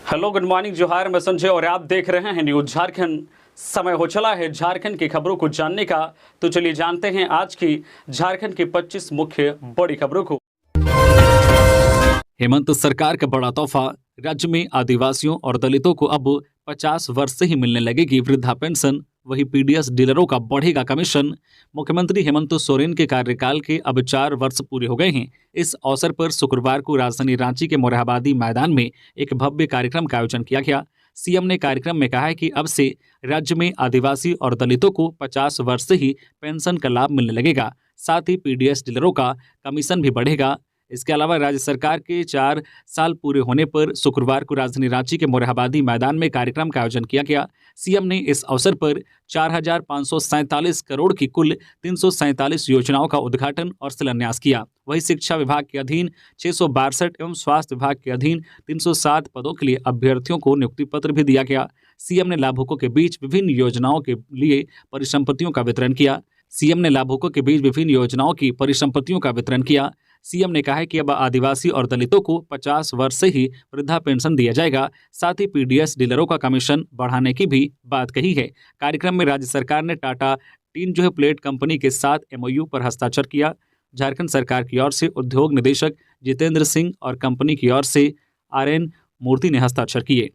Hello, good morning, जोहार। मैं संजय और आप देख रहे हैं न्यूज झारखंड। समय हो चला है झारखंड की खबरों को जानने का, तो चलिए जानते हैं आज की झारखंड की 25 मुख्य बड़ी खबरों को। हेमंत सरकार का बड़ा तोहफा, राज्य में आदिवासियों और दलितों को अब 50 वर्ष से ही मिलने लगेगी वृद्धा पेंशन। वही पीडीएस डीलरों का बढ़ेगा कमीशन। मुख्यमंत्री हेमंत सोरेन के कार्यकाल के अब 4 वर्ष पूरे हो गए हैं। इस अवसर पर शुक्रवार को राजधानी रांची के मोरहाबादी मैदान में एक भव्य कार्यक्रम का आयोजन किया गया। सीएम ने कार्यक्रम में कहा है कि अब से राज्य में आदिवासी और दलितों को 50 वर्ष से ही पेंशन का लाभ मिलने लगेगा। साथ ही पीडीएस डीलरों का कमीशन भी बढ़ेगा। इसके अलावा राज्य सरकार के 4 साल पूरे होने पर शुक्रवार को राजधानी रांची के मोरहाबादी मैदान में कार्यक्रम का आयोजन किया गया। सीएम ने इस अवसर पर 4,547 करोड़ की कुल 347 योजनाओं का उद्घाटन और शिलान्यास किया। वहीं शिक्षा विभाग के अधीन 662 एवं स्वास्थ्य विभाग के अधीन 307 पदों के लिए अभ्यर्थियों को नियुक्ति पत्र भी दिया गया। सीएम ने लाभुकों के बीच विभिन्न योजनाओं के लिए परिसंपत्तियों का वितरण किया। सीएम ने कहा है कि अब आदिवासी और दलितों को 50 वर्ष से ही वृद्धा पेंशन दिया जाएगा। साथ ही पीडीएस डीलरों का कमीशन बढ़ाने की भी बात कही है। कार्यक्रम में राज्य सरकार ने टाटा टीन प्लेट कंपनी के साथ एमओयू पर हस्ताक्षर किया। झारखंड सरकार की ओर से उद्योग निदेशक जितेंद्र सिंह और कंपनी की ओर से आरएन मूर्ति ने हस्ताक्षर किए।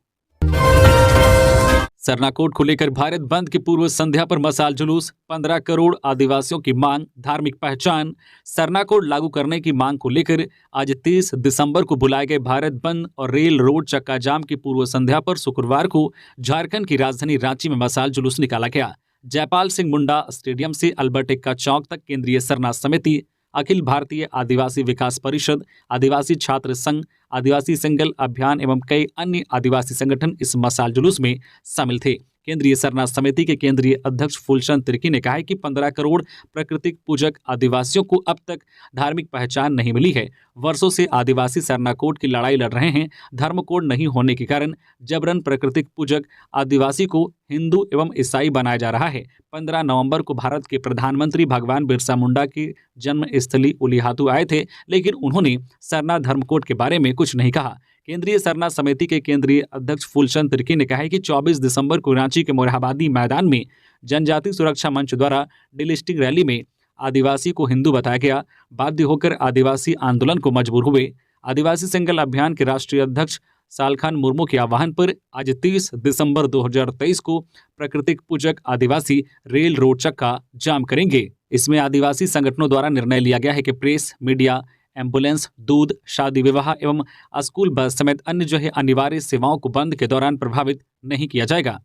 सरनाकोट को लेकर भारत बंद की पूर्व संध्या पर मशाल जुलूस, 15 करोड़ आदिवासियों की मांग, धार्मिक पहचान। सरनाकोट लागू करने की मांग को लेकर आज 30 दिसंबर को बुलाए गए भारत बंद और रेल रोड चक्का जाम की पूर्व संध्या पर शुक्रवार को झारखंड की राजधानी रांची में मशाल जुलूस निकाला गया। जयपाल सिंह मुंडा स्टेडियम से अल्बर्ट एक्का चौक तक केंद्रीय सरना समिति, अखिल भारतीय आदिवासी विकास परिषद, आदिवासी छात्र संघ, आदिवासी सिंगल अभियान एवं कई अन्य आदिवासी संगठन इस मशाल जुलूस में शामिल थे। केंद्रीय सरना समिति के केंद्रीय अध्यक्ष फूलचंद तिर्की ने कहा है कि 15 करोड़ प्राकृतिक पूजक आदिवासियों को अब तक धार्मिक पहचान नहीं मिली है। वर्षों से आदिवासी सरनाकोट की लड़ाई लड़ रहे हैं। धर्म कोड नहीं होने के कारण जबरन प्राकृतिक पूजक आदिवासी को हिंदू एवं ईसाई बनाया जा रहा है। 15 नवंबर को भारत के प्रधानमंत्री भगवान बिरसा मुंडा की जन्म स्थली उलिहातू आए थे, लेकिन उन्होंने सरना धर्म कोड के बारे में कुछ नहीं कहा। केंद्रीय सरना समिति के केंद्रीय अध्यक्ष फूलचंद तिर्की ने कहा है कि 24 दिसंबर को रांची के मोरहाबादी मैदान में जनजाति सुरक्षा मंच द्वारा डिलिस्टिंग रैली में आदिवासी को हिंदू बताया गया। बाध्य होकर आदिवासी आंदोलन को मजबूर हुए। आदिवासी सिंगल अभियान के राष्ट्रीय अध्यक्ष सालखान मुर्मू के आह्वान पर आज 30 दिसंबर 2023 को प्राकृतिक पूजक आदिवासी रेल रोड चक्का जाम करेंगे। इसमें आदिवासी संगठनों द्वारा निर्णय लिया गया है कि प्रेस, मीडिया, एम्बुलेंस, दूध, शादी विवाह एवं स्कूल बस समेत अन्य अनिवार्य सेवाओं को बंद के दौरान प्रभावित नहीं किया जाएगा।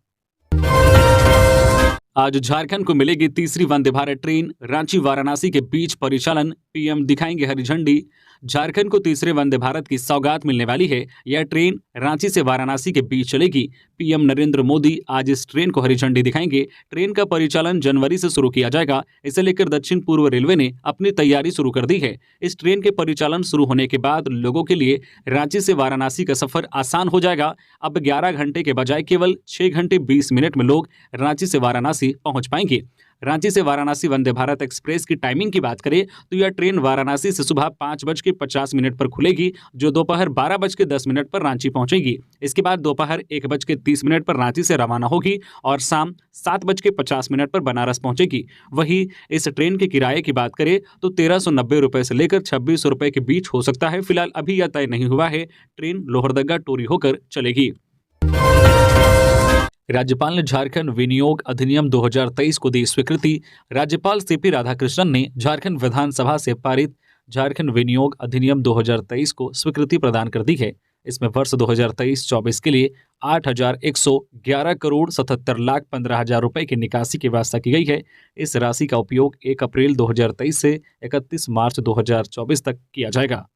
आज झारखंड को मिलेगी तीसरी वंदे भारत ट्रेन, रांची वाराणसी के बीच परिचालन, पीएम दिखाएंगे हरी झंडी। झारखंड को तीसरे वंदे भारत की सौगात मिलने वाली है। यह ट्रेन रांची से वाराणसी के बीच चलेगी। पीएम नरेंद्र मोदी आज इस ट्रेन को हरी झंडी दिखाएंगे। ट्रेन का परिचालन जनवरी से शुरू किया जाएगा। इसे लेकर दक्षिण पूर्व रेलवे ने अपनी तैयारी शुरू कर दी है। इस ट्रेन के परिचालन शुरू होने के बाद लोगों के लिए रांची से वाराणसी का सफर आसान हो जाएगा। अब 11 घंटे के बजाय केवल 6 घंटे 20 मिनट में लोग रांची से वाराणसी पहुंच पाएंगे। रांची से वाराणसी वंदे भारत एक्सप्रेस की टाइमिंग की बात करें तो यह ट्रेन वाराणसी से सुबह 5:50 पर खुलेगी, जो दोपहर 12:10 पर रांची पहुंचेगी। इसके बाद दोपहर 1:30 पर रांची से रवाना होगी और शाम 7:50 पर बनारस पहुंचेगी। वहीं इस ट्रेन के किराए की बात करें तो 1390 रुपये से लेकर 2600 रुपये के बीच हो सकता है। फिलहाल अभी यह तय नहीं हुआ है। ट्रेन लोहरदगा टोरी होकर चलेगी। राज्यपाल ने झारखंड विनियोग अधिनियम 2023 को दी स्वीकृति। राज्यपाल सीपी राधाकृष्णन ने झारखंड विधानसभा से पारित झारखंड विनियोग अधिनियम 2023 को स्वीकृति प्रदान कर दी है। इसमें वर्ष 2023-24 के लिए 8,111 करोड़ 77 लाख 15,000 रुपए की निकासी की व्यवस्था की गई है। इस राशि का उपयोग 1 अप्रैल 2023 से 31 मार्च 2024 तक किया जाएगा।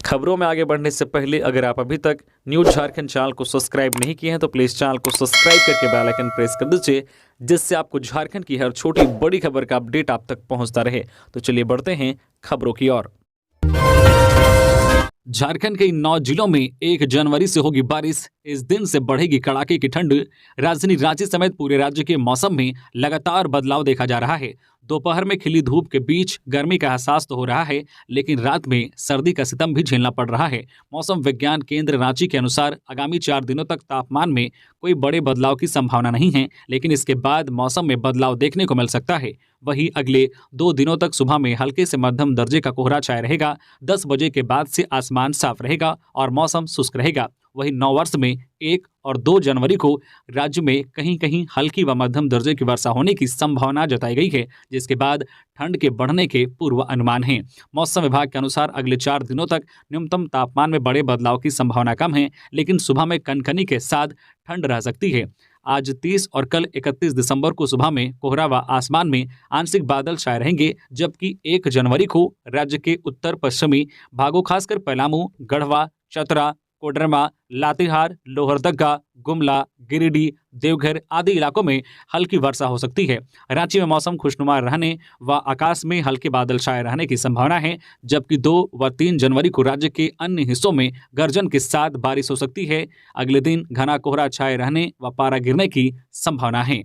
खबरों में आगे बढ़ने से पहले अगर आप अभी तक न्यूज झारखंड चैनल को सब्सक्राइब नहीं किए हैं तो प्लीज़ चैनल को सब्सक्राइब करके बेल आइकन प्रेस कर दीजिए, जिससे आपको झारखंड की हर छोटी बड़ी खबर का अपडेट आप तक पहुंचता रहे। तो चलिए बढ़ते हैं खबरों की ओर। झारखंड के इन 9 जिलों में 1 जनवरी से होगी बारिश। इस दिन से बढ़ेगी कड़ाके की ठंड। राजधानी रांची समेत पूरे राज्य के मौसम में लगातार बदलाव देखा जा रहा है। दोपहर में खिली धूप के बीच गर्मी का एहसास तो हो रहा है, लेकिन रात में सर्दी का सितम भी झेलना पड़ रहा है। मौसम विज्ञान केंद्र रांची के अनुसार आगामी 4 दिनों तक तापमान में कोई बड़े बदलाव की संभावना नहीं है, लेकिन इसके बाद मौसम में बदलाव देखने को मिल सकता है। वहीं अगले 2 दिनों तक सुबह में हल्के से मध्यम दर्जे का कोहरा छाया रहेगा। 10 बजे के बाद से आसमान साफ रहेगा और मौसम शुष्क रहेगा। वहीं नववर्ष में 1 और 2 जनवरी को राज्य में कहीं कहीं हल्की व मध्यम दर्जे की वर्षा होने की संभावना जताई गई है, जिसके बाद ठंड के बढ़ने के पूर्व अनुमान हैं। मौसम विभाग के अनुसार अगले 4 दिनों तक न्यूनतम तापमान में बड़े बदलाव की संभावना कम है, लेकिन सुबह में कनकनी के साथ ठंड रह सकती है। आज 30 और कल 31 दिसंबर को सुबह में कोहरा व आसमान में आंशिक बादल छाए रहेंगे, जबकि 1 जनवरी को राज्य के उत्तर पश्चिमी भागों खासकर पलामू, गढ़वा, चतरा, कोडरमा, लातेहार, लोहरदगा, गुमला, गिरिडीह, देवघर आदि इलाकों में हल्की वर्षा हो सकती है। रांची में मौसम खुशनुमा रहने व आकाश में हल्के बादल छाए रहने की संभावना है, जबकि 2 व 3 जनवरी को राज्य के अन्य हिस्सों में गर्जन के साथ बारिश हो सकती है। अगले दिन घना कोहरा छाए रहने व पारा गिरने की संभावना है।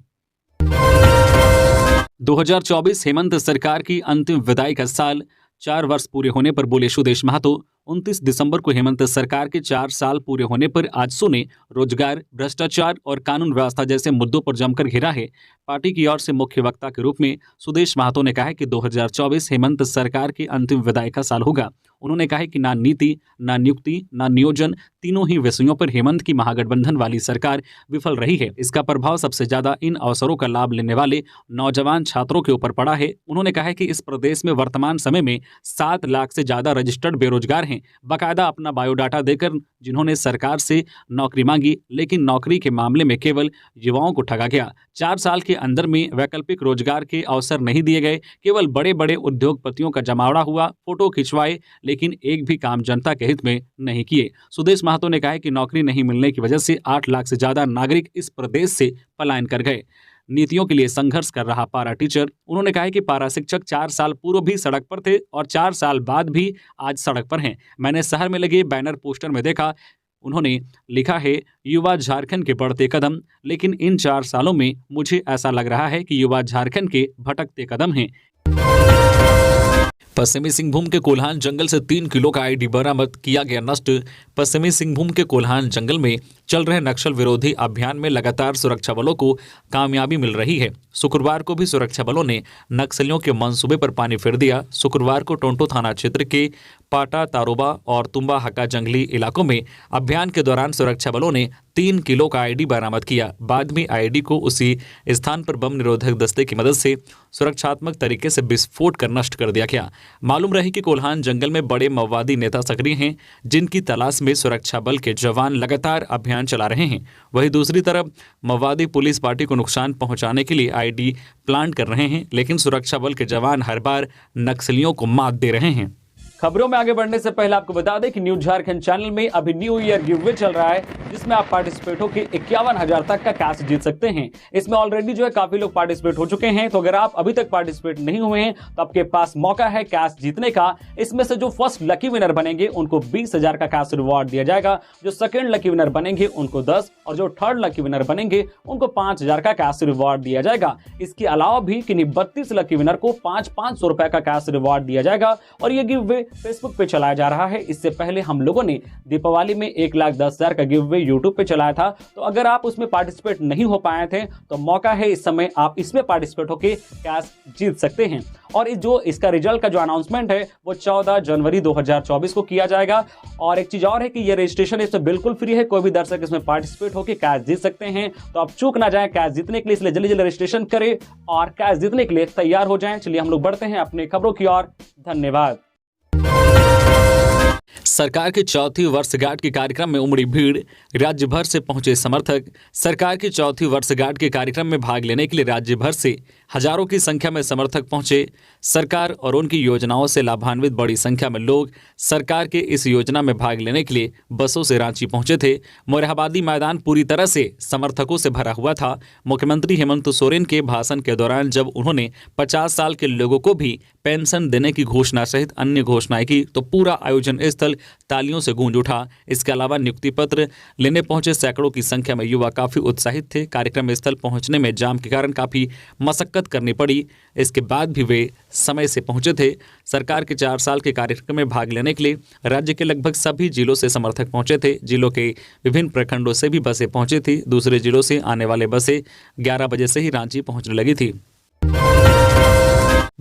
2024 हेमंत सरकार की अंतिम विदाई का साल। 4 वर्ष पूरे होने पर बोले सुदेश महतो। 29 दिसंबर को हेमंत सरकार के 4 साल पूरे होने पर आजसू ने रोजगार, भ्रष्टाचार और कानून व्यवस्था जैसे मुद्दों पर जमकर घेरा है। पार्टी की ओर से मुख्य वक्ता के रूप में सुदेश महतो ने कहा है कि 2024 हेमंत सरकार की अंतिम विदाई का साल होगा। उन्होंने कहा कि ना नीति, ना नियुक्ति, ना नियोजन, तीनों ही विषयों पर हेमंत की महागठबंधन वाली सरकार विफल रही है। इसका प्रभाव सबसे ज्यादा इन अवसरों का लाभ लेने वाले नौजवान छात्रों के ऊपर पड़ा है। उन्होंने कहा कि इस प्रदेश में वर्तमान समय में 7 लाख से ज्यादा रजिस्टर्ड बेरोजगार हैं। बाकायदा अपना बायोडाटा देकर जिन्होंने सरकार से नौकरी मांगी, लेकिन नौकरी के मामले में केवल युवाओं को ठगा गया। 4 साल के अंदर में वैकल्पिक रोजगार के अवसर नहीं दिए गए। केवल बड़े बड़े उद्योगपतियों का जमावड़ा हुआ, फोटो खिंचवाए, लेकिन एक भी काम जनता के हित में नहीं किए। सुदेश महतो ने कहा कि नौकरी नहीं मिलने की वजह से 8 लाख से ज्यादा नागरिक इस प्रदेश से पलायन कर गए। नीतियों के लिए संघर्ष कर रहा पारा टीचर। उन्होंने कहा कि पारा शिक्षक 4 साल पूर्व भी सड़क पर थे और 4 साल बाद भी आज सड़क पर हैं। मैंने शहर में लगे बैनर पोस्टर में देखा, उन्होंने लिखा है युवा झारखंड के बढ़ते कदम, लेकिन इन 4 सालों में मुझे ऐसा लग रहा है कि युवा झारखंड के भटकते कदम हैं। पश्चिमी सिंहभूम के कोल्हान जंगल से 3 किलो का आईडी बरामद, किया गया नष्ट। पश्चिमी सिंहभूम के कोल्हान जंगल में चल रहे नक्सल विरोधी अभियान में लगातार सुरक्षा बलों को कामयाबी मिल रही है। शुक्रवार को भी सुरक्षा बलों ने नक्सलियों के मंसूबे पर पानी फेर दिया। शुक्रवार को टोंटो थाना क्षेत्र के पाटा, तारोबा और तुम्बा हका जंगली इलाकों में अभियान के दौरान सुरक्षा बलों ने 3 किलो का आईडी बरामद किया। बाद में आईडी को उसी स्थान पर बम निरोधक दस्ते की मदद से सुरक्षात्मक तरीके से विस्फोट कर नष्ट कर दिया गया। मालूम रही कि कोल्हान जंगल में बड़े माओवादी नेता सक्रिय हैं, जिनकी तलाश में सुरक्षा बल के जवान लगातार अभियान चला रहे हैं। वहीं दूसरी तरफ माओवादी पुलिस पार्टी को नुकसान पहुंचाने के लिए आईडी प्लान कर रहे हैं, लेकिन सुरक्षा बल के जवान हर बार नक्सलियों को मात दे रहे हैं। खबरों में आगे बढ़ने से पहले आपको बता दें कि न्यूज झारखंड चैनल में अभी न्यू ईयर गिवअवे चल रहा है, जिसमें आप पार्टिसिपेट होकर 51,000 तक का कैश जीत सकते हैं। इसमें ऑलरेडी जो है काफी लोग पार्टिसिपेट हो चुके हैं, तो अगर आप अभी तक पार्टिसिपेट नहीं हुए हैं तो आपके पास मौका है कैश जीतने का। इसमें से जो फर्स्ट लकी विनर बनेंगे उनको 20,000 का कैश रिवॉर्ड दिया जाएगा, जो सेकंड लकी विनर बनेंगे उनको 10 और जो थर्ड लकी विनर बनेंगे उनको 5,000 का कैश रिवॉर्ड दिया जाएगा। इसके अलावा भी किन्हीं 32 लकी विनर को 500 रुपए का कैश रिवॉर्ड दिया जाएगा और ये गिवअवे फेसबुक पे चलाया जा रहा है। इससे पहले हम लोगों ने दीपावली में 1,10,000 का गिव अवे यूट्यूब पे चलाया था, तो अगर आप उसमें पार्टिसिपेट नहीं हो पाए थे तो मौका है इस समय आप इसमें पार्टिसिपेट होकर कैश जीत सकते हैं। और इसका रिजल्ट का जो अनाउंसमेंट है वो 14 जनवरी 2024 को किया जाएगा। और एक चीज और है कि ये रजिस्ट्रेशन इसमें बिल्कुल फ्री है, कोई भी दर्शक इसमें पार्टिसिपेट होकर कैश जीत सकते हैं। तो आप चूक ना जाएं कैश जीतने के लिए, इसलिए जल्दी जल्दी रजिस्ट्रेशन करें और कैश जीतने के लिए तैयार हो जाएं। चलिए हम लोग बढ़ते हैं अपने खबरों की ओर। धन्यवाद। सरकार की चौथी वर्षगांठ के कार्यक्रम में उमड़ी भीड़, राज्य भर से पहुंचे समर्थक। सरकार की चौथी वर्षगांठ के कार्यक्रम में भाग लेने के लिए राज्य भर से हजारों की संख्या में समर्थक पहुंचे। सरकार और उनकी योजनाओं से लाभान्वित बड़ी संख्या में लोग सरकार के इस योजना में भाग लेने के लिए बसों से रांची पहुंचे थे। मोरहाबादी मैदान पूरी तरह से समर्थकों से भरा हुआ था। मुख्यमंत्री हेमंत सोरेन के भाषण के दौरान जब उन्होंने 50 साल के लोगों को भी पेंशन देने की घोषणा सहित अन्य घोषणाएं की तो पूरा आयोजन स्थल तालियों से गूंज उठा। इसके अलावा नियुक्ति पत्र लेने पहुंचे सैकड़ों की संख्या में युवा काफी उत्साहित थे। कार्यक्रम स्थल पहुंचने में जाम के कारण काफी मशक्कत करनी पड़ी। इसके बाद भी वे समय से पहुंचे थे। सरकार के 4 साल के कार्यक्रम में भाग लेने के लिए राज्य के लगभग सभी जिलों से समर्थक पहुंचे थे। जिलों के विभिन्न प्रखंडों से भी बसें पहुंची थी। दूसरे जिलों से आने वाले बसें 11 बजे से ही रांची पहुंचने लगी थी।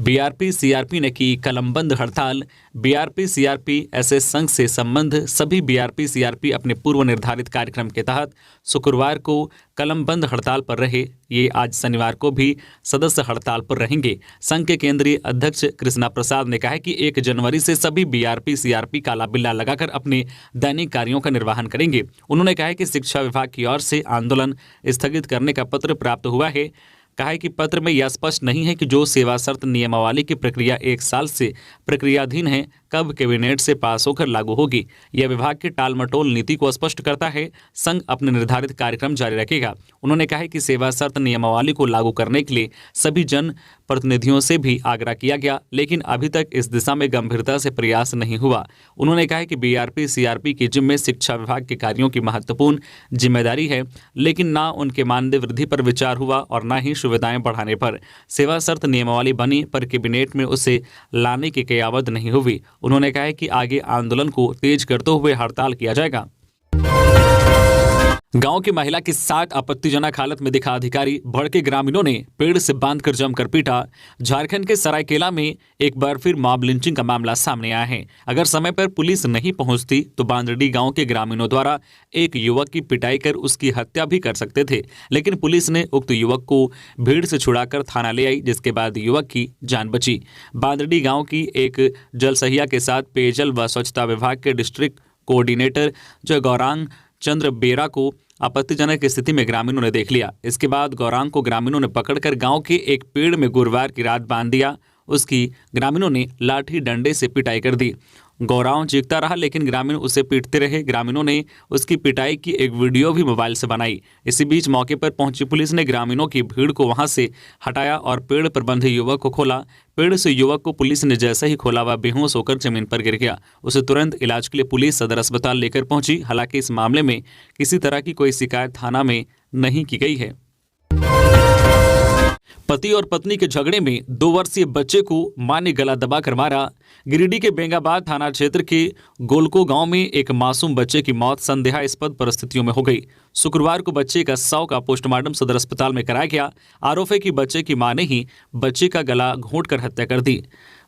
बीआरपी सीआरपी ने की कलमबंद हड़ताल। बीआरपी सीआरपी ऐसे संघ से संबंध सभी बीआरपी सीआरपी अपने पूर्व निर्धारित कार्यक्रम के तहत शुक्रवार को कलमबंद हड़ताल पर रहे। ये आज शनिवार को भी सदस्य हड़ताल पर रहेंगे। संघ के केंद्रीय अध्यक्ष कृष्णा प्रसाद ने कहा कि 1 जनवरी से सभी बीआरपी सीआरपी काला बिल्ला लगाकर अपने दैनिक कार्यों का निर्वहन करेंगे। उन्होंने कहा कि शिक्षा विभाग की ओर से आंदोलन स्थगित करने का पत्र प्राप्त हुआ है। कहा है कि पत्र में यह स्पष्ट नहीं है कि जो सेवा शर्त नियमावली की प्रक्रिया 1 साल से प्रक्रियाधीन है कब कैबिनेट से पास होकर लागू होगी। यह विभाग की टालमटोल नीति को स्पष्ट करता है। संघ अपने निर्धारित कार्यक्रम जारी रखेगा। उन्होंने कहा कि सेवा शर्त नियमावली को लागू करने के लिए सभी जन प्रतिनिधियों से भी आग्रह किया गया, लेकिन अभी तक इस दिशा में गंभीरता से प्रयास नहीं हुआ। उन्होंने कहा कि बीआरपी सीआरपी के जिम्मे शिक्षा विभाग के कार्यों की महत्वपूर्ण जिम्मेदारी है, लेकिन ना उनके मानदेय वृद्धि पर विचार हुआ और न ही सुविधाएं बढ़ाने पर। सेवा शर्त नियमावली बनी पर कैबिनेट में उसे लाने की कयावत नहीं हुई। उन्होंने कहा कि आगे आंदोलन को तेज करते हुए हड़ताल किया जाएगा। गांव की महिला की 60 आपत्तिजनक हालत में दिखा अधिकारी, भड़के ग्रामीणों ने पेड़ से बांधकर जमकर पीटा। झारखंड के सरायकेला में एक बार फिर मॉब लिंचिंग का मामला सामने आया है। अगर समय पर पुलिस नहीं पहुंचती तो बांदड़ी गांव के ग्रामीणों द्वारा एक युवक की पिटाई कर उसकी हत्या भी कर सकते थे, लेकिन पुलिस ने उक्त युवक को भीड़ से छुड़ाकर थाना ले आई, जिसके बाद युवक की जान बची। बांदड़ी गाँव की एक जलसहिया के साथ पेयजल व स्वच्छता विभाग के डिस्ट्रिक्ट कोऑर्डिनेटर जो गौरांग चंद्र बेरा को आपत्तिजनक स्थिति में ग्रामीणों ने देख लिया। इसके बाद गौरांग को ग्रामीणों ने पकड़कर गांव के एक पेड़ में गुरुवार की रात बांध दिया। उसकी ग्रामीणों ने लाठी डंडे से पिटाई कर दी। गौरांग चीखता रहा, लेकिन ग्रामीण उसे पीटते रहे। ग्रामीणों ने उसकी पिटाई की एक वीडियो भी मोबाइल से बनाई। इसी बीच मौके पर पहुंची पुलिस ने ग्रामीणों की भीड़ को वहां से हटाया और पेड़ पर बंधे युवक को खोला। पेड़ से युवक को पुलिस ने जैसे ही खोला वह बेहोश होकर जमीन पर गिर गया। उसे तुरंत इलाज के लिए पुलिस सदर अस्पताल लेकर पहुंची। हालांकि इस मामले में किसी तरह की कोई शिकायत थाना में नहीं की गई है। पति और पत्नी के झगड़े में 2 वर्षीय बच्चे को मां ने गला दबाकर मारा। गिरिडीह के बेंगाबाद थाना क्षेत्र के गोलको गांव में एक मासूम बच्चे की मौत संदेहास्पद परिस्थितियों में हो गई। शुक्रवार को बच्चे का शव का पोस्टमार्टम सदर अस्पताल में कराया गया। आरोप है कि बच्चे की मां ने ही बच्चे का गला घोंटकर हत्या कर दी।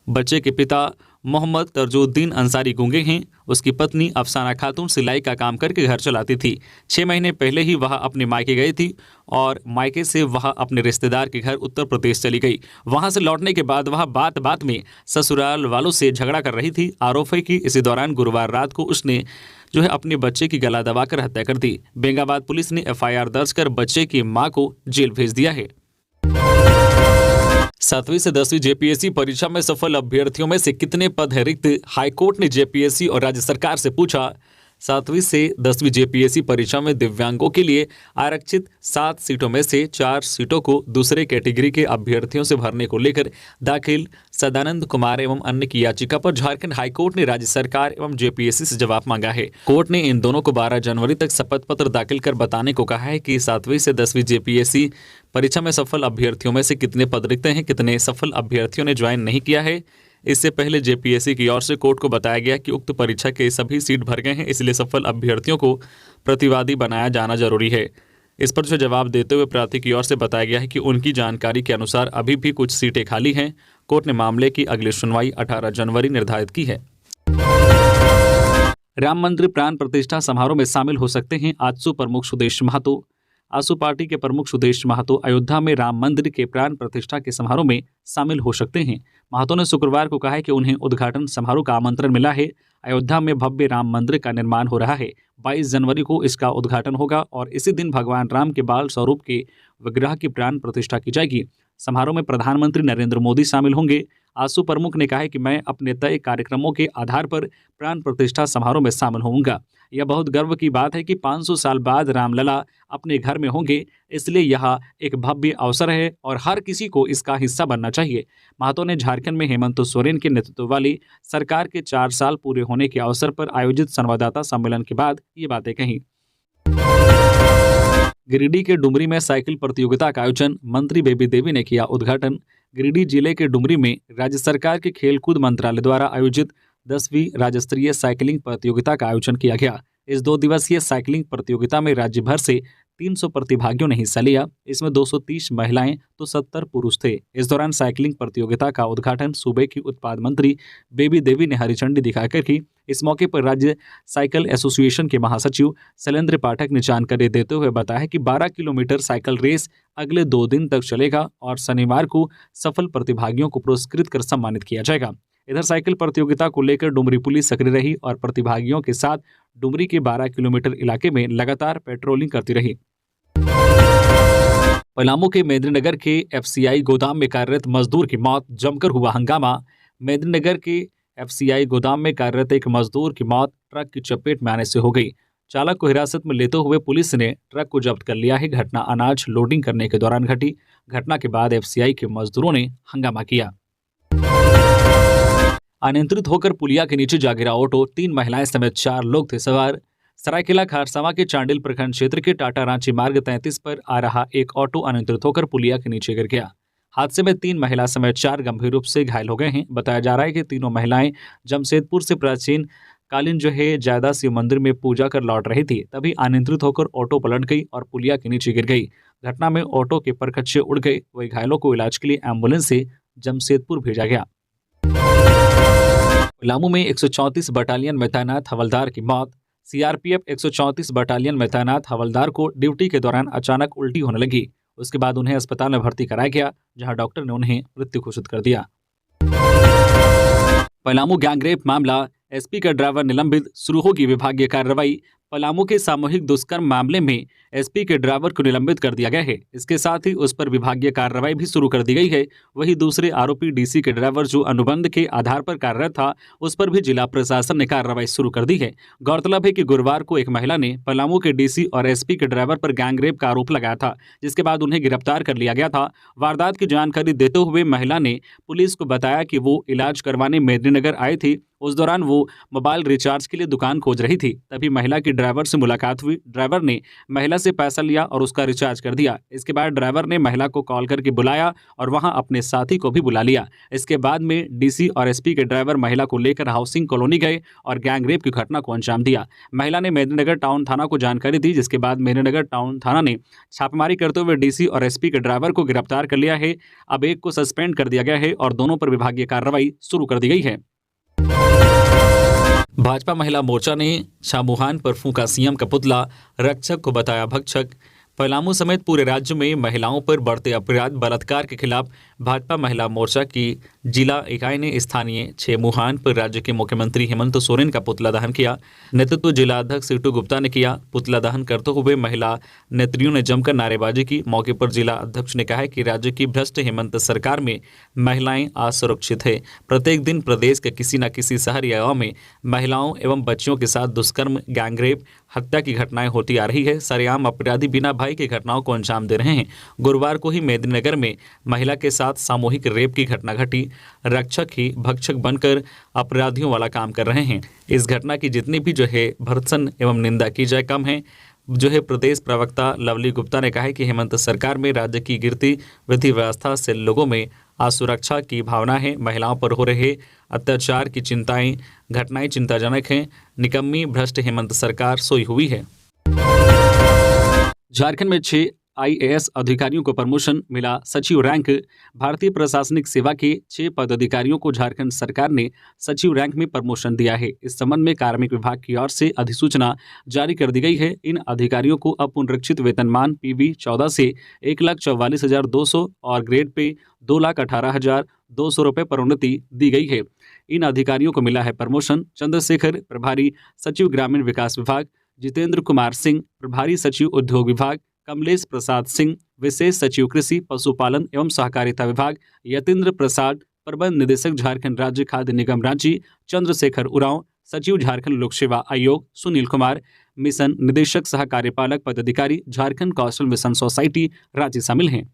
बच्चे के पिता मोहम्मद तरजुद्दीन अंसारी गूंगे हैं। उसकी पत्नी अफसाना खातून सिलाई का काम करके घर चलाती थी। 6 महीने पहले ही वह अपने मायके गई थी और मायके से वह अपने रिश्तेदार के घर उत्तर प्रदेश चली गई। वहां से लौटने के बाद वह बात बात में ससुराल वालों से झगड़ा कर रही थी। आरोप है कि इसी दौरान गुरुवार रात को उसने अपने बच्चे की गला दबाकर हत्या कर दी। बेंगाबाद पुलिस ने FIR दर्ज कर बच्चे की मां को जेल भेज दिया है। 7वीं से 10वीं जेपीएससी परीक्षा में सफल अभ्यर्थियों में से कितने पद हैं रिक्त? हाईकोर्ट ने जेपीएससी और राज्य सरकार से पूछा। 7वीं से 10वीं जेपीएससी परीक्षा में दिव्यांगों के लिए आरक्षित 7 सीटों में से 4 सीटों को दूसरे कैटेगरी के अभ्यर्थियों से भरने को लेकर दाखिल सदानंद कुमार एवं अन्य की याचिका पर झारखंड हाईकोर्ट ने राज्य सरकार एवं जेपीएससी से जवाब मांगा है। कोर्ट ने इन दोनों को 12 जनवरी तक शपथ पत्र दाखिल कर बताने को कहा है कि 7वीं से 10वीं जेपीएससी परीक्षा में सफल अभ्यर्थियों में से कितने पद रिक्त हैं, कितने सफल अभ्यर्थियों ने ज्वाइन नहीं किया है। इससे पहले जेपीएससी की ओर से कोर्ट को बताया गया कि उक्त परीक्षा के सभी सीट भर गए हैं, इसलिए सफल अभ्यर्थियों को प्रतिवादी बनाया जाना जरूरी है। इस पर जवाब देते हुए प्रार्थी की ओर से बताया गया है कि उनकी जानकारी के अनुसार अभी भी कुछ सीटें खाली हैं। कोर्ट ने मामले की अगली सुनवाई 18 जनवरी निर्धारित की है। राम मंदिर प्राण प्रतिष्ठा समारोह में शामिल हो सकते हैं आजसू प्रमुख सुदेश महतो। आजसू पार्टी के प्रमुख सुदेश महतो अयोध्या में राम मंदिर के प्राण प्रतिष्ठा के समारोह में शामिल हो सकते हैं। महतो ने शुक्रवार को कहा है कि उन्हें उद्घाटन समारोह का आमंत्रण मिला है। अयोध्या में भव्य राम मंदिर का निर्माण हो रहा है। 22 जनवरी को इसका उद्घाटन होगा और इसी दिन भगवान राम के बाल स्वरूप के विग्रह की प्राण प्रतिष्ठा की जाएगी। समारोह में प्रधानमंत्री नरेंद्र मोदी शामिल होंगे। आसू प्रमुख ने कहा है कि मैं अपने तय कार्यक्रमों के आधार पर प्राण प्रतिष्ठा समारोह में शामिल होऊंगा। यह बहुत गर्व की बात है कि 500 साल बाद रामलला अपने घर में होंगे, इसलिए यह एक भव्य अवसर है और हर किसी को इसका हिस्सा बनना चाहिए। महतो ने झारखंड में हेमंत सोरेन के नेतृत्व वाली सरकार के 4 साल पूरे होने के अवसर पर आयोजित संवाददाता सम्मेलन के बाद ये बातें कही। गिरिडीह के डुमरी में साइकिल प्रतियोगिता का आयोजन, मंत्री बेबी देवी ने किया उद्घाटन। गिरिडीह जिले के डुमरी में राज्य सरकार के खेलकूद मंत्रालय द्वारा आयोजित 10वीं राज्य स्तरीय साइकिलिंग प्रतियोगिता का आयोजन किया गया। इस 2 दिवसीय साइकिलिंग प्रतियोगिता में राज्य भर से 300 प्रतिभागियों ने हिस्सा लिया। इसमें 230 महिलाएं तो 70 पुरुष थे। इस दौरान साइकिलिंग प्रतियोगिता का उद्घाटन सूबे की उत्पाद मंत्री बेबी देवी ने हरी झंडी दिखाकर की। इस मौके पर राज्य साइकिल एसोसिएशन के महासचिव शैलेंद्र पाठक ने जानकारी देते हुए बताया कि 12 किलोमीटर साइकिल रेस अगले 2 दिन तक चलेगा और शनिवार को सफल प्रतिभागियों को पुरस्कृत कर सम्मानित किया जाएगा। इधर साइकिल प्रतियोगिता को लेकर डुमरी पुलिस सक्रिय रही और प्रतिभागियों के साथ डुमरी के 12 किलोमीटर इलाके में लगातार पेट्रोलिंग करती रही। पलामू के मेदिनीनगर के एफसीआई गोदाम में कार्यरत मजदूर की मौत, जमकर हुआ हंगामा। मेदिनीनगर के एफसीआई गोदाम में कार्यरत एक मजदूर की मौत ट्रक की चपेट में आने से हो गई। चालक को हिरासत में लेते हुए पुलिस ने ट्रक को जब्त कर लिया है। घटना अनाज लोडिंग करने के दौरान घटी। घटना के बाद एफसीआई के मजदूरों ने हंगामा किया। अनियंत्रित होकर पुलिया के नीचे जा गिरा ऑटो, 3 महिलाएं समेत 4 लोग थे सवार। सरायकेला खारसावा के चांडिल प्रखंड क्षेत्र के टाटा रांची मार्ग 33 पर आ रहा एक ऑटो अनियंत्रित होकर पुलिया के नीचे गिर गया। हादसे में 3 महिला समेत 4 गंभीर रूप से घायल हो गए हैं। बताया जा रहा है कि तीनों महिलाएं जमशेदपुर से प्राचीन कालीन जायदा शिव मंदिर में पूजा कर लौट रही थी, तभी अनियंत्रित होकर ऑटो पलट गई और पुलिया के नीचे गिर गई। घटना में ऑटो के परखच्चे उड़ गए। वही घायलों को इलाज के लिए एम्बुलेंस से जमशेदपुर भेजा गया। पलामू में 134 बटालियन में तैनात हवलदार की मौत। सीआरपीएफ 134 बटालियन में तैनात हवलदार को ड्यूटी के दौरान अचानक उल्टी होने लगी। उसके बाद उन्हें अस्पताल में भर्ती कराया गया, जहां डॉक्टर ने उन्हें मृत्यु घोषित कर दिया। पलामू गैंगरेप मामला, एसपी का ड्राइवर निलंबित, शुरू होगी विभागीय कार्रवाई। पलामू के सामूहिक दुष्कर्म मामले में एसपी के ड्राइवर को निलंबित कर दिया गया है। इसके साथ ही उस पर विभागीय कार्रवाई भी शुरू कर दी गई है। वहीं दूसरे आरोपी डीसी के ड्राइवर जो अनुबंध के आधार पर कार्यरत था, उस पर भी जिला प्रशासन ने कार्रवाई शुरू कर दी है। गौरतलब है कि गुरुवार को एक महिला ने पलामू के डीसी और एसपी के ड्राइवर पर गैंगरेप का आरोप लगाया था, जिसके बाद उन्हें गिरफ्तार कर लिया गया था। वारदात की जानकारी देते हुए महिला ने पुलिस को बताया कि वो इलाज करवाने मेदिनीनगर आई थी। उस दौरान वो मोबाइल रिचार्ज के लिए दुकान खोज रही थी, तभी महिला की ड्राइवर से मुलाकात हुई। ड्राइवर ने महिला से पैसा लिया और उसका रिचार्ज कर दिया। इसके बाद ड्राइवर ने महिला को कॉल करके बुलाया और वहां अपने साथी को भी बुला लिया। इसके बाद में डीसी और एसपी के ड्राइवर महिला को लेकर हाउसिंग कॉलोनी गए और गैंगरेप की घटना को अंजाम दिया। महिला ने मेदिनीनगर टाउन थाना को जानकारी दी, जिसके बाद मेदिनीनगर टाउन थाना ने छापेमारी करते हुए डीसी और एसपी के ड्राइवर को गिरफ्तार कर लिया है। अब एक को सस्पेंड कर दिया गया है और दोनों पर विभागीय कार्रवाई शुरू कर दी गई है। भाजपा महिला मोर्चा ने शामुहान पर फूंका सीएम का पुतला, रक्षक को बताया भक्षक। पलामू समेत पूरे राज्य में महिलाओं पर बढ़ते अपराध बलात्कार के खिलाफ भाजपा महिला मोर्चा की जिला इकाई ने स्थानीय छेमुहान पर राज्य के मुख्यमंत्री हेमंत सोरेन का पुतला दहन किया। नेतृत्व जिला अध्यक्ष सीटू गुप्ता ने किया। पुतला दहन करते हुए महिला नेत्रियों ने जमकर नारेबाजी की। मौके पर जिला अध्यक्ष ने कहा कि राज्य की भ्रष्ट हेमंत सरकार में महिलाएं असुरक्षित है। प्रत्येक दिन प्रदेश के किसी न किसी शहर या गाँव में महिलाओं एवं बच्चियों के साथ दुष्कर्म, गैंगरेप, हत्या की घटनाएं होती आ रही है। सरेआम अपराधी बिना भय के घटनाओं को अंजाम दे रहे हैं। गुरुवार को ही मेदिनीनगर में महिला के साथ सामूहिक रेप की घटना घटी। रक्षक ही भक्षक बनकर अपराधियों वाला काम कर रहे हैं। इस घटना की जितनी भी भर्त्सन एवं निंदा की जाए कम है। प्रदेश प्रवक्ता लवली गुप्ता ने कहा है कि हेमंत सरकार में राज्य की गिरती विधि व्यवस्था से लोगों में असुरक्षा की भावना है। महिलाओं पर हो रहे अत्याचार की घटनाएं चिंताजनक हैं। निकम्मी भ्रष्ट हेमंत सरकार सोई हुई है। झारखंड में 6 आईएएस अधिकारियों को प्रमोशन मिला, सचिव रैंक। भारतीय प्रशासनिक सेवा के 6 पदाधिकारियों को झारखंड सरकार ने सचिव रैंक में प्रमोशन दिया है। इस संबंध में कार्मिक विभाग की ओर से अधिसूचना जारी कर दी गई है। इन अधिकारियों को अब पुनरीक्षित वेतनमान PV 14 से 1,44,200 और ग्रेड पे 2,18,200 रुपये पर उन्नति दी गई है। इन अधिकारियों को मिला है प्रमोशन। चंद्रशेखर प्रभारी सचिव ग्रामीण विकास विभाग, जितेंद्र कुमार सिंह प्रभारी सचिव उद्योग विभाग, कमलेश प्रसाद सिंह, विशेष सचिव कृषि पशुपालन एवं सहकारिता विभाग यतीन्द्र प्रसाद, प्रबंध निदेशक झारखंड राज्य खाद्य निगम रांची चंद्रशेखर उरांव, सचिव झारखंड लोक सेवा आयोग सुनील कुमार, मिशन निदेशक सह कार्यपालक पदाधिकारी झारखंड कौशल मिशन सोसाइटी रांची शामिल हैं।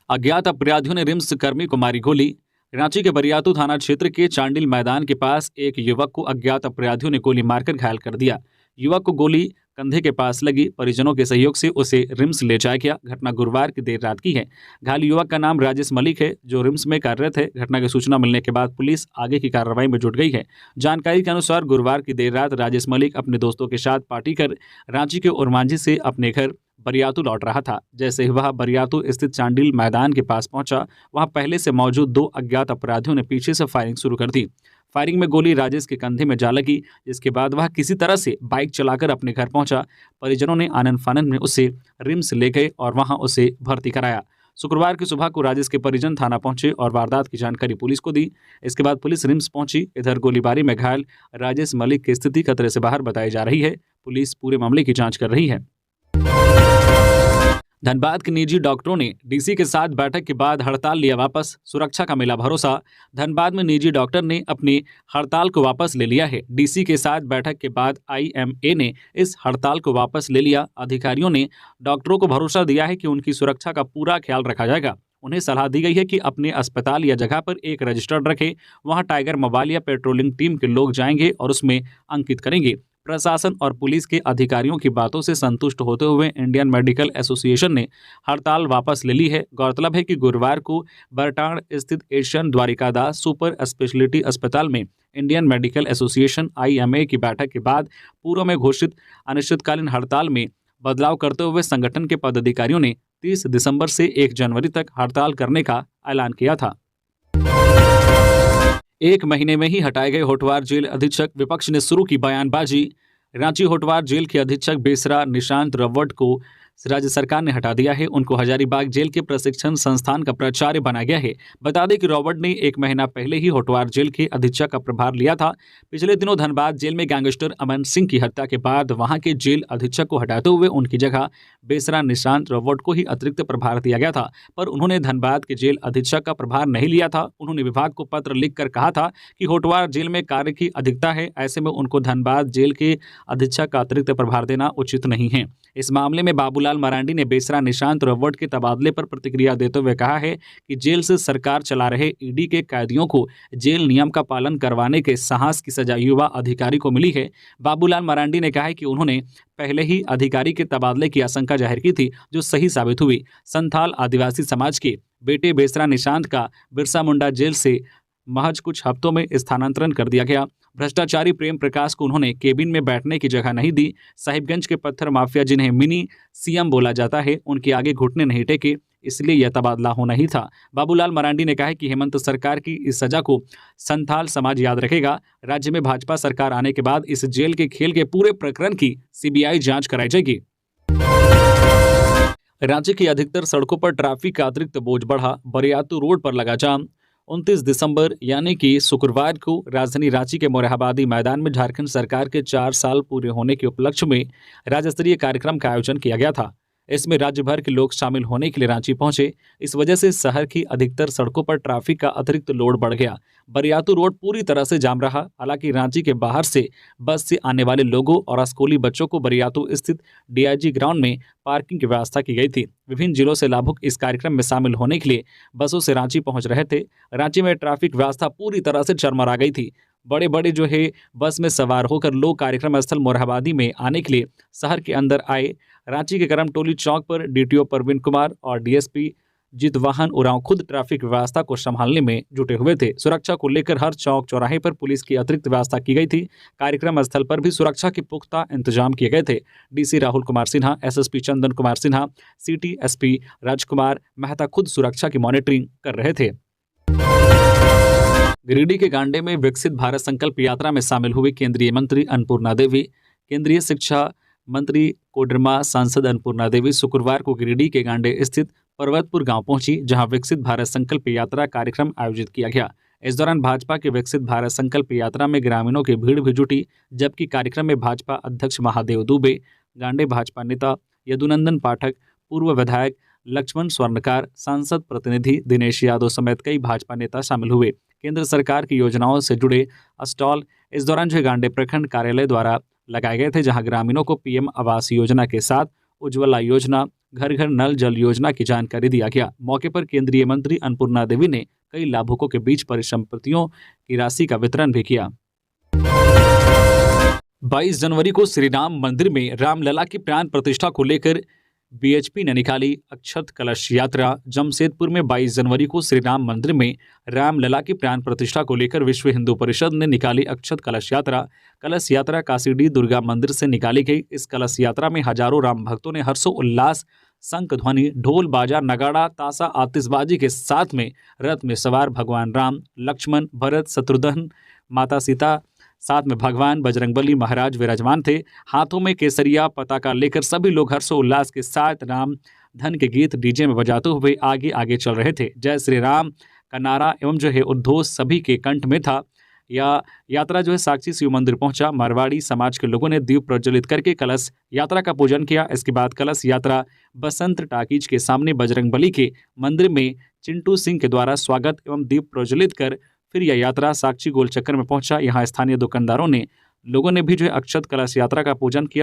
अज्ञात अपराधियों ने रिम्स कर्मी को मारी गोली। रांची के बरियातू थाना क्षेत्र के चांडिल मैदान के पास एक युवक को अज्ञात अपराधियों ने गोली मारकर घायल कर दिया। युवक को गोली कंधे के पास लगी। परिजनों के सहयोग से उसे रिम्स ले जाया गया। घटना गुरुवार की देर रात की है। घायल युवक का नाम राजेश मलिक है, जो रिम्स में कार्यरत है। घटना की सूचना मिलने के बाद पुलिस आगे की कार्रवाई में जुट गई है। जानकारी के अनुसार गुरुवार की देर रात राजेश मलिक अपने दोस्तों के साथ पार्टी कर रांची के ओरमांझी से अपने घर बरियातू लौट रहा था। जैसे ही वह बरियातू स्थित चांडिल मैदान के पास पहुंचा, वहां पहले से मौजूद 2 अज्ञात अपराधियों ने पीछे से फायरिंग शुरू कर दी। फायरिंग में गोली राजेश के कंधे में जा लगी, जिसके बाद वह किसी तरह से बाइक चलाकर अपने घर पहुंचा। परिजनों ने आनंद फानंद में उसे रिम्स ले गए और वहां उसे भर्ती कराया। शुक्रवार की सुबह को राजेश के परिजन थाना पहुंचे और वारदात की जानकारी पुलिस को दी। इसके बाद पुलिस रिम्स पहुंची। इधर गोलीबारी में घायल राजेश मलिक की स्थिति खतरे से बाहर बताई जा रही है। पुलिस पूरे मामले की जांच कर रही है। धनबाद के निजी डॉक्टरों ने डीसी के साथ बैठक के बाद हड़ताल लिया वापस। सुरक्षा का मिला भरोसा। धनबाद में निजी डॉक्टर ने अपनी हड़ताल को वापस ले लिया है। डीसी के साथ बैठक के बाद आईएमए ने इस हड़ताल को वापस ले लिया। अधिकारियों ने डॉक्टरों को भरोसा दिया है कि उनकी सुरक्षा का पूरा ख्याल रखा जाएगा। उन्हें सलाह दी गई है कि अपने अस्पताल या जगह पर एक रजिस्टर्ड रखें। वहां टाइगर मोबाइल या पेट्रोलिंग टीम के लोग जाएंगे और उसमें अंकित करेंगे। प्रशासन और पुलिस के अधिकारियों की बातों से संतुष्ट होते हुए इंडियन मेडिकल एसोसिएशन ने हड़ताल वापस ले ली है। गौरतलब है कि गुरुवार को बरटाण स्थित एशियन द्वारिकादास सुपर स्पेशलिटी अस्पताल में इंडियन मेडिकल एसोसिएशन आईएमए की बैठक के बाद पूर्व में घोषित अनिश्चितकालीन हड़ताल में बदलाव करते हुए संगठन के पदाधिकारियों ने 30 दिसंबर से 1 जनवरी तक हड़ताल करने का ऐलान किया था। 1 महीने में ही हटाए गए होटवार जेल अधीक्षक, विपक्ष ने शुरू की बयानबाजी। रांची होटवार जेल के अधीक्षक बेसरा निशांत रवट को राज्य सरकार ने हटा दिया है। उनको हजारीबाग जेल के प्रशिक्षण संस्थान का प्राचार्य बनाया गया है। बता दें कि रॉबर्ट ने 1 महीना पहले ही होटवार जेल के अधीक्षक का प्रभार लिया था। पिछले दिनों धनबाद जेल में गैंगस्टर अमन सिंह की हत्या के बाद वहां के जेल अधीक्षक को हटाते हुए उनकी जगह बेसरा निशांत रवट को ही अतिरिक्त प्रभार दिया गया था, पर उन्होंने धनबाद के जेल अधीक्षक का प्रभार नहीं लिया था। उन्होंने विभाग को पत्र लिखकर कहा था कि होटवार जेल में कार्य की अधिकता है, ऐसे में उनको धनबाद जेल के अधीक्षक का अतिरिक्त प्रभार देना उचित नहीं है। इस मामले में बाबूलाल मरांडी ने बेसरा निशांत रवट के तबादले पर प्रतिक्रिया देते हुए कहा है कि जेल से सरकार चला रहे ईडी के कैदियों को जेल नियम का पालन करवाने के साहस की सजा युवा अधिकारी को मिली है। बाबूलाल मरांडी ने कहा है कि उन्होंने पहले ही अधिकारी के तबादले की आशंका जाहिर की थी, जो सही साबित हुई। संथाल आदिवासी समाज के बेटे बेसरा निशांत का बिरसा मुंडा जेल से महज कुछ हफ्तों में स्थानांतरण कर दिया गया। भ्रष्टाचारी प्रेम प्रकाश को उन्होंने केबिन में बैठने की जगह नहीं दी। साहिबगंज के पत्थर माफिया, जिन्हें मिनी सीएम बोला जाता है, उनके आगे घुटने नहीं टेके, इसलिए यह तबादला होना ही था। बाबूलाल मरांडी ने कहा है कि हेमंत सरकार की इस सजा को संथाल समाज याद रखेगा। राज्य में भाजपा सरकार आने के बाद इस जेल के खेल के पूरे प्रकरण की सीबीआई जांच कराई जाएगी। राज्य की अधिकतर सड़कों पर ट्रैफिक का अतिरिक्त बोझ बढ़ा। बरियातू रोड पर लगा जाम। 29 दिसंबर यानी कि शुक्रवार को राजधानी रांची के मोरहाबादी मैदान में झारखंड सरकार के 4 साल पूरे होने के उपलक्ष्य में राज्य स्तरीय कार्यक्रम का आयोजन किया गया था। इसमें राज्य भर के लोग शामिल होने के लिए रांची पहुंचे। इस वजह से शहर की अधिकतर सड़कों पर ट्रैफिक का अतिरिक्त लोड बढ़ गया। बरियातू रोड पूरी तरह से जाम रहा। हालांकि रांची के बाहर से बस से आने वाले लोगों और स्कूली बच्चों को बरियातू स्थित डीआईजी ग्राउंड में पार्किंग की व्यवस्था की गई थी। विभिन्न जिलों से लाभुक इस कार्यक्रम में शामिल होने के लिए बसों से रांची पहुंच रहे थे। रांची में ट्रैफिक व्यवस्था पूरी तरह से चरमरा गई थी। बड़े बड़े जो है बस में सवार होकर लोग कार्यक्रम स्थल मोरहाबादी में आने के लिए शहर के अंदर आए। रांची के करमटोली चौक पर डीटीओ परवीन कुमार और डीएसपी जितवाहन उरांव खुद ट्रैफिक व्यवस्था को संभालने में जुटे हुए थे। सुरक्षा को लेकर हर चौक चौराहे पर पुलिस की अतिरिक्त व्यवस्था की गई थी। कार्यक्रम स्थल पर भी सुरक्षा के पुख्ता इंतजाम किए गए थे। DC Rahul Kumar Sinha, SSP Chandan Kumar Sinha, city SP राजकुमार मेहता खुद सुरक्षा की मॉनिटरिंग कर रहे थे। गिरिडीह के गांडे में विकसित भारत संकल्प यात्रा में शामिल हुई केंद्रीय मंत्री अन्नपूर्णा देवी। केंद्रीय शिक्षा मंत्री कोडरमा सांसद अन्नपूर्णा देवी शुक्रवार को गिरिडीह के गांडे स्थित पर्वतपुर गांव पहुंची, जहां विकसित भारत संकल्प यात्रा कार्यक्रम आयोजित किया गया। इस दौरान भाजपा के विकसित भारत संकल्प यात्रा में ग्रामीणों की भीड़ भी जुटी, जबकि कार्यक्रम में भाजपा अध्यक्ष महादेव दुबे, गांडे भाजपा नेता यदुनंदन पाठक, पूर्व विधायक लक्ष्मण स्वर्णकार, सांसद प्रतिनिधि दिनेश यादव समेत कई भाजपा नेता शामिल हुए। केंद्र सरकार की योजनाओं से जुड़े स्टॉल इस दौरान जो गांडे प्रखंड कार्यालय द्वारा लगाए गए थे, जहां ग्रामीणों को पीएम आवास योजना के साथ उज्ज्वला योजना, घर घर नल जल योजना की जानकारी दिया गया। मौके पर केंद्रीय मंत्री अन्नपूर्णा देवी ने कई लाभुकों के बीच परिसंपत्तियों की राशि का वितरण भी किया। 22 जनवरी को श्री राम मंदिर में रामलला की प्राण प्रतिष्ठा को लेकर बीएचपी ने निकाली अक्षत कलश यात्रा। जमशेदपुर में 22 जनवरी को श्री राम मंदिर में रामलला की प्राण प्रतिष्ठा को लेकर विश्व हिंदू परिषद ने निकाली अक्षत कलश यात्रा। कलश यात्रा काशीडीह दुर्गा मंदिर से निकाली गई। इस कलश यात्रा में हजारों राम भक्तों ने हर्षोल्लास, शंख ध्वनि, ढोल बाजा, नगाड़ा, ताशा, आतिशबाजी के साथ में रथ में सवार भगवान राम, लक्ष्मण, भरत, शत्रुघ्न, माता सीता, साथ में भगवान बजरंगबली महाराज विराजमान थे। हाथों में केसरिया पताका लेकर सभी लोग हर्षोल्लास के साथ राम धन के गीत डीजे में बजाते हुए आगे आगे चल रहे थे। जय श्री राम का नारा एवं जो है उद्घोष सभी के कंठ में था। यह यात्रा जो है साक्षी शिव मंदिर पहुंचा। मारवाड़ी समाज के लोगों ने दीप प्रज्वलित करके कलश यात्रा का पूजन किया। इसके बाद कलश यात्रा बसंत टाकीज के सामने बजरंगबली के मंदिर में चिंटू सिंह के द्वारा स्वागत एवं दीप प्रज्वलित कर फिर यह यात्रा साक्षी गोल चक्कर में पहुंचा। यहाँ स्थानीय दुकानदारों ने लोगों ने भी जो है अक्षत कलश यात्रा का पूजन किया।